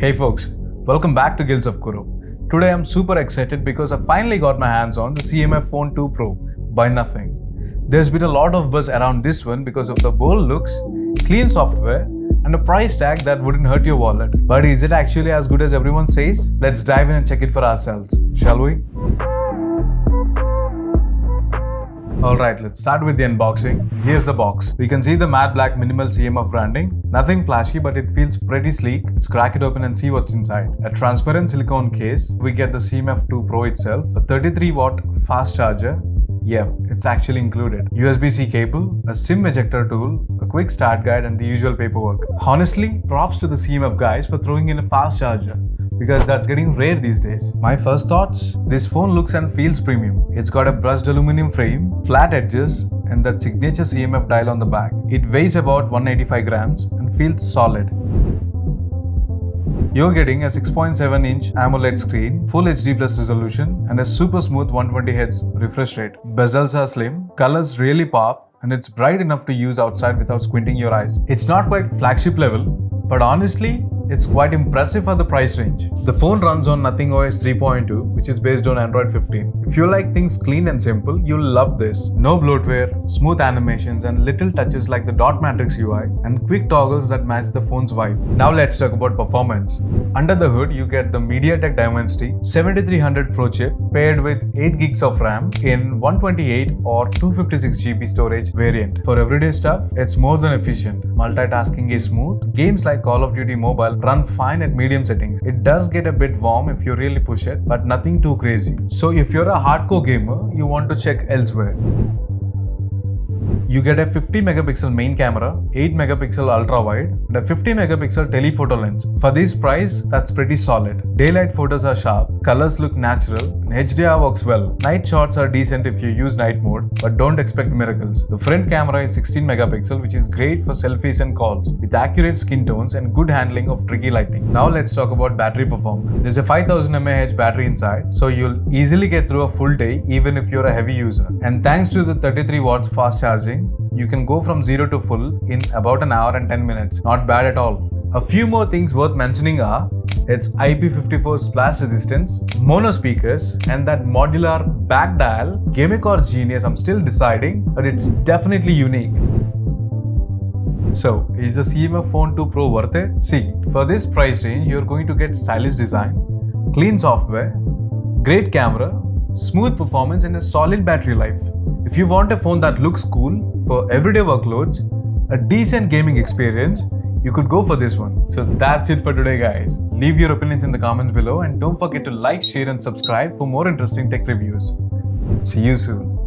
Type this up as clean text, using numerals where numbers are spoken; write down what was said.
Hey folks, welcome back to Guilds of Kuro. Today I'm super excited because I finally got my hands on the CMF Phone 2 Pro by Nothing. There's been a lot of buzz around this one because of the bold looks, clean software, and a price tag that wouldn't hurt your wallet. But is it actually as good as everyone says? Let's dive in and check it for ourselves, shall we? Alright, let's start with the unboxing. Here's the box. We can see the matte black minimal CMF branding. Nothing flashy, but it feels pretty sleek. Let's crack it open and see what's inside. A transparent silicone case. We get the CMF 2 Pro itself. A 33-watt fast charger. Yeah, it's actually included. USB-C cable, a SIM ejector tool, a quick start guide, and the usual paperwork. Honestly, props to the CMF guys for throwing in a fast charger, because that's getting rare these days. My first thoughts? This phone looks and feels premium. It's got a brushed aluminum frame, flat edges, and that signature CMF dial on the back. It weighs about 185 grams and feels solid. You're getting a 6.7-inch AMOLED screen, full HD plus resolution, and a super smooth 120Hz refresh rate. Bezels are slim, colors really pop, and it's bright enough to use outside without squinting your eyes. It's not quite flagship level, but honestly, it's quite impressive for the price range. The phone runs on Nothing OS 3.2, which is based on Android 15. If you like things clean and simple, you'll love this. No bloatware, smooth animations, and little touches like the dot matrix UI, and quick toggles that match the phone's vibe. Now let's talk about performance. Under the hood, you get the MediaTek Dimensity 7300 Pro chip paired with 8 gigs of RAM in 128 or 256GB storage variant. For everyday stuff, it's more than efficient. Multitasking is smooth. Games like Call of Duty Mobile run fine at medium settings. It does get a bit warm if you really push it, but nothing too crazy. So if you're a hardcore gamer, you want to check elsewhere. You get a 50 megapixel main camera, 8 megapixel ultra wide, and a 50 megapixel telephoto lens. For this price, that's pretty solid. Daylight photos are sharp, colors look natural, and HDR works well. Night shots are decent if you use night mode, but don't expect miracles. The front camera is 16 megapixel, which is great for selfies and calls, with accurate skin tones and good handling of tricky lighting. Now let's talk about battery performance. There's a 5000 mAh battery inside, so you'll easily get through a full day even if you're a heavy user. And thanks to the 33 watts fast charging, you can go from 0 to full in about an hour and 10 minutes. Not bad at all. A few more things worth mentioning are its IP54 splash resistance, mono speakers, and that modular back dial. Gimmick or genius, I'm still deciding, but it's definitely unique. So, is the CMF Phone 2 Pro worth it? See, for this price range, you're going to get stylish design, clean software, great camera, smooth performance, and a solid battery life. If you want a phone that looks cool for everyday workloads, a decent gaming experience, you could go for this one. So that's it for today, guys. Leave your opinions in the comments below and don't forget to like, share, and subscribe for more interesting tech reviews. See you soon.